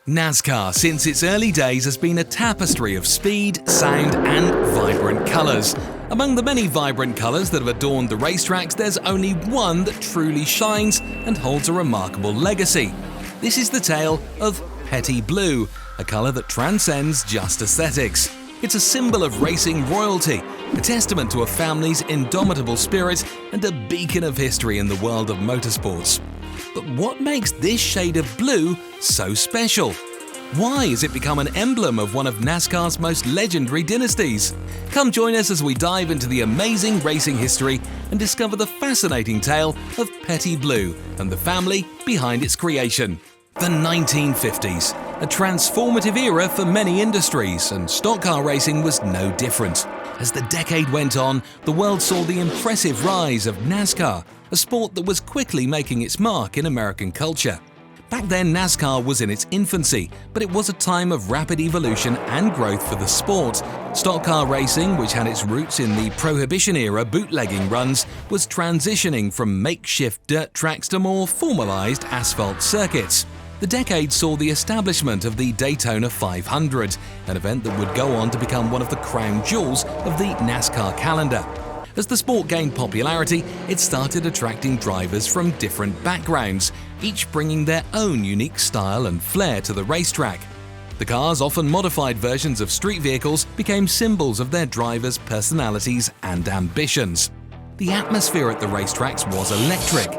NASCAR, since its early days, has been a tapestry of speed, sound, and vibrant colors. Among the many vibrant colors that have adorned the racetracks, there's only one that truly shines and holds a remarkable legacy. This is the tale of petty blue, a color that transcends just aesthetics. It's a symbol of racing royalty, a testament to a family's indomitable spirit, and a beacon of history in the world of motorsports. But what makes this shade of blue so special? Why has it become an emblem of one of NASCAR's most legendary dynasties? Come join us as we dive into the amazing racing history and discover the fascinating tale of Petty Blue and the family behind its creation. The 1950s, a transformative era for many industries, and stock car racing was no different. As the decade went on, the world saw the impressive rise of NASCAR, a sport that was quickly making its mark in American culture. Back then, NASCAR was in its infancy, but it was a time of rapid evolution and growth for the sport. Stock car racing, which had its roots in the Prohibition-era bootlegging runs, was transitioning from makeshift dirt tracks to more formalized asphalt circuits. The decade saw the establishment of the Daytona 500, an event that would go on to become one of the crown jewels of the NASCAR calendar. As the sport gained popularity, it started attracting drivers from different backgrounds, each bringing their own unique style and flair to the racetrack. The cars, often modified versions of street vehicles, became symbols of their drivers' personalities and ambitions. The atmosphere at the racetracks was electric.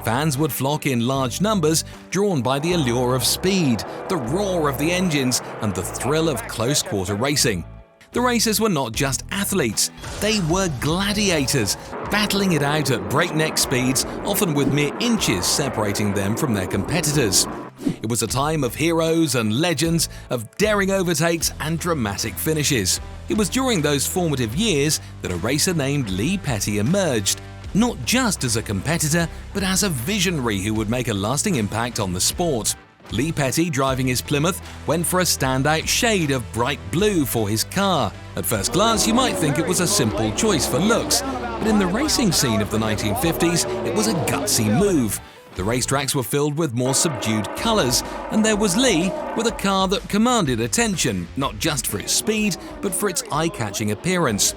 Fans would flock in large numbers, drawn by the allure of speed, the roar of the engines, and the thrill of close-quarter racing. The racers were not just athletes, they were gladiators, battling it out at breakneck speeds, often with mere inches separating them from their competitors. It was a time of heroes and legends, of daring overtakes and dramatic finishes. It was during those formative years that a racer named Lee Petty emerged, not just as a competitor, but as a visionary who would make a lasting impact on the sport. Lee Petty, driving his Plymouth, went for a standout shade of bright blue for his car. At first glance, you might think it was a simple choice for looks, but in the racing scene of the 1950s, it was a gutsy move. The racetracks were filled with more subdued colors, and there was Lee with a car that commanded attention, not just for its speed, but for its eye-catching appearance.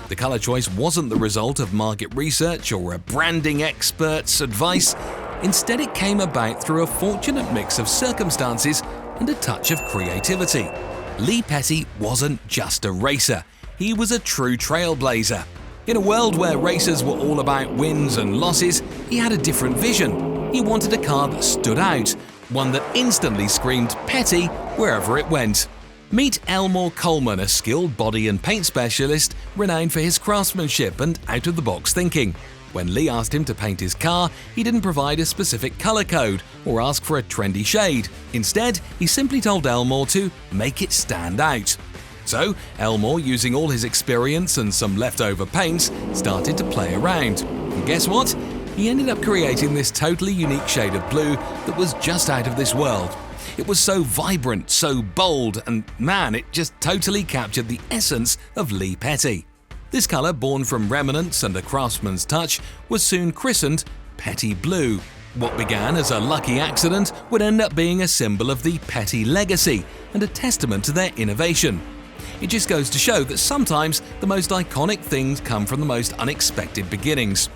The color choice wasn't the result of market research or a branding expert's advice. Instead, it came about through a fortunate mix of circumstances and a touch of creativity. Lee Petty wasn't just a racer, he was a true trailblazer. In a world where racers were all about wins and losses, he had a different vision. He wanted a car that stood out, one that instantly screamed Petty wherever it went. Meet Elmore Coleman, a skilled body and paint specialist renowned for his craftsmanship and out-of-the-box thinking. When Lee asked him to paint his car, he didn't provide a specific color code or ask for a trendy shade. Instead, he simply told Elmore to make it stand out. So, Elmore, using all his experience and some leftover paints, started to play around. And guess what? He ended up creating this totally unique shade of blue that was just out of this world. It was so vibrant, so bold, and man, it just totally captured the essence of Lee Petty. This color, born from remnants and a craftsman's touch, was soon christened Petty Blue. What began as a lucky accident would end up being a symbol of the Petty legacy and a testament to their innovation. It just goes to show that sometimes the most iconic things come from the most unexpected beginnings.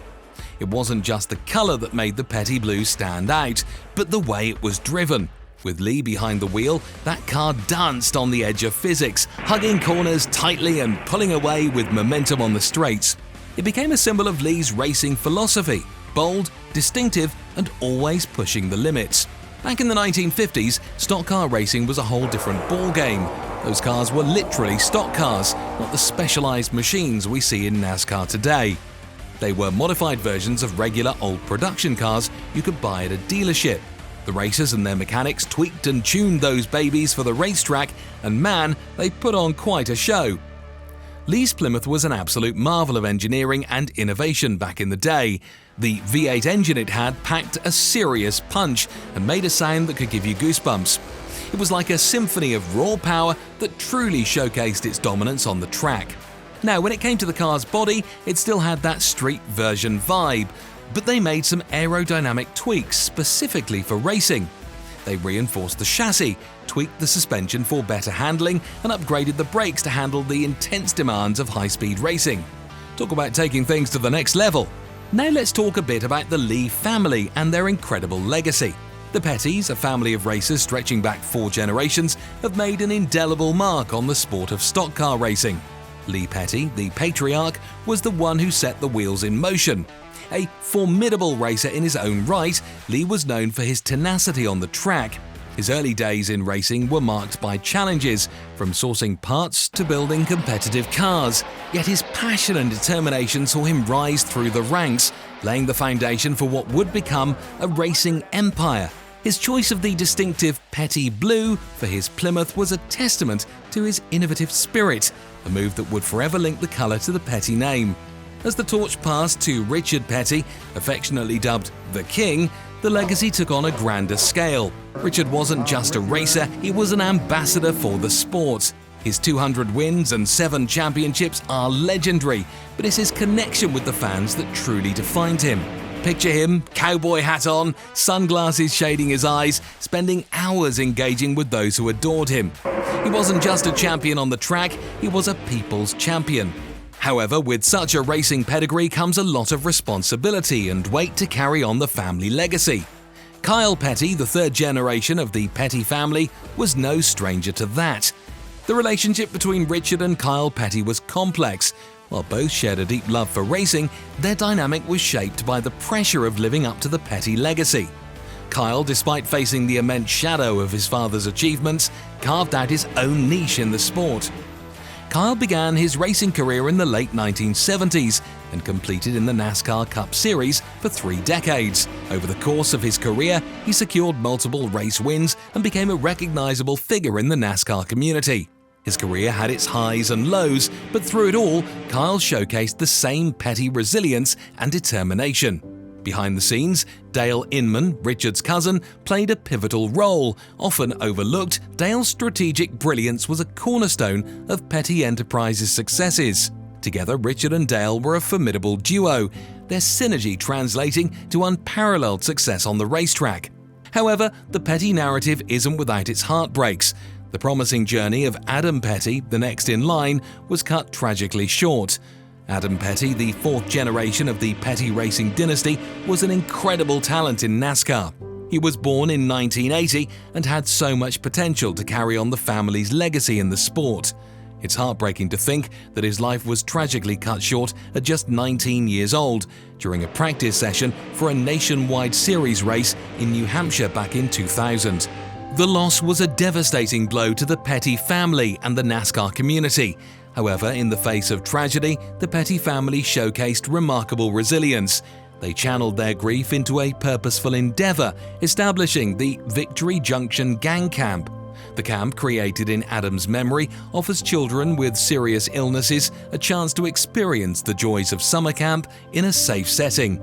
It wasn't just the color that made the Petty Blue stand out, but the way it was driven. With Lee behind the wheel, that car danced on the edge of physics, hugging corners tightly and pulling away with momentum on the straights. It became a symbol of Lee's racing philosophy, bold, distinctive, and always pushing the limits. Back in the 1950s, stock car racing was a whole different ballgame. Those cars were literally stock cars, not the specialized machines we see in NASCAR today. They were modified versions of regular old production cars you could buy at a dealership. The racers and their mechanics tweaked and tuned those babies for the racetrack, and man, they put on quite a show. Lee's Plymouth was an absolute marvel of engineering and innovation back in the day. The V8 engine it had packed a serious punch and made a sound that could give you goosebumps. It was like a symphony of raw power that truly showcased its dominance on the track. Now, when it came to the car's body, it still had that street version vibe, but they made some aerodynamic tweaks specifically for racing. They reinforced the chassis, tweaked the suspension for better handling, and upgraded the brakes to handle the intense demands of high-speed racing. Talk about taking things to the next level. Now let's talk a bit about the Lee family and their incredible legacy. The Pettys, a family of racers stretching back 4 generations, have made an indelible mark on the sport of stock car racing. Lee Petty, the patriarch, was the one who set the wheels in motion. A formidable racer in his own right, Lee was known for his tenacity on the track. His early days in racing were marked by challenges, from sourcing parts to building competitive cars. Yet his passion and determination saw him rise through the ranks, laying the foundation for what would become a racing empire. His choice of the distinctive Petty Blue for his Plymouth was a testament to his innovative spirit, a move that would forever link the colour to the Petty name. As the torch passed to Richard Petty, affectionately dubbed the King, the legacy took on a grander scale. Richard wasn't just a racer, he was an ambassador for the sport. His 200 wins and 7 championships are legendary, but it's his connection with the fans that truly defined him. Picture him, cowboy hat on, sunglasses shading his eyes, spending hours engaging with those who adored him. He wasn't just a champion on the track, he was a people's champion. However, with such a racing pedigree comes a lot of responsibility and weight to carry on the family legacy. Kyle Petty, the 3rd generation of the Petty family, was no stranger to that. The relationship between Richard and Kyle Petty was complex. While both shared a deep love for racing, their dynamic was shaped by the pressure of living up to the Petty legacy. Kyle, despite facing the immense shadow of his father's achievements, carved out his own niche in the sport. Kyle began his racing career in the late 1970s and competed in the NASCAR Cup Series for 3 decades. Over the course of his career, he secured multiple race wins and became a recognizable figure in the NASCAR community. His career had its highs and lows, but through it all, Kyle showcased the same Petty resilience and determination. Behind the scenes, Dale Inman, Richard's cousin, played a pivotal role. Often overlooked, Dale's strategic brilliance was a cornerstone of Petty Enterprises' successes. Together, Richard and Dale were a formidable duo, their synergy translating to unparalleled success on the racetrack. However, the Petty narrative isn't without its heartbreaks. The promising journey of Adam Petty, the next in line, was cut tragically short. Adam Petty, the 4th generation of the Petty racing dynasty, was an incredible talent in NASCAR. He was born in 1980 and had so much potential to carry on the family's legacy in the sport. It's heartbreaking to think that his life was tragically cut short at just 19 years old during a practice session for a nationwide series race in New Hampshire back in 2000. The loss was a devastating blow to the Petty family and the NASCAR community. However, in the face of tragedy, the Petty family showcased remarkable resilience. They channeled their grief into a purposeful endeavor, establishing the Victory Junction Gang Camp. The camp, created in Adam's memory, offers children with serious illnesses a chance to experience the joys of summer camp in a safe setting.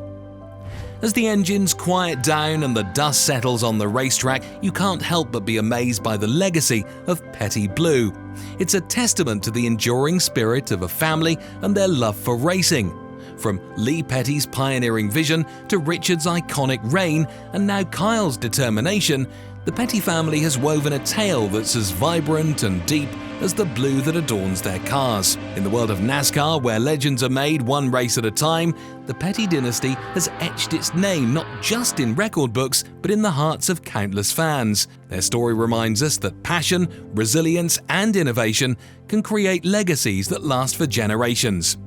As the engines quiet down and the dust settles on the racetrack, you can't help but be amazed by the legacy of Petty Blue. It's a testament to the enduring spirit of a family and their love for racing. From Lee Petty's pioneering vision to Richard's iconic reign and now Kyle's determination, the Petty family has woven a tale that's as vibrant and deep as the blue that adorns their cars. In the world of NASCAR, where legends are made one race at a time, the Petty dynasty has etched its name not just in record books, but in the hearts of countless fans. Their story reminds us that passion, resilience, and innovation can create legacies that last for generations.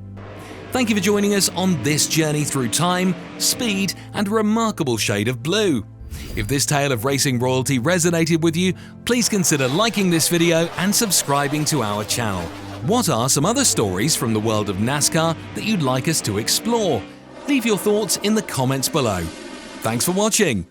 Thank you for joining us on this journey through time, speed, and a remarkable shade of blue. If this tale of racing royalty resonated with you, please consider liking this video and subscribing to our channel. What are some other stories from the world of NASCAR that you'd like us to explore? Leave your thoughts in the comments below. Thanks for watching.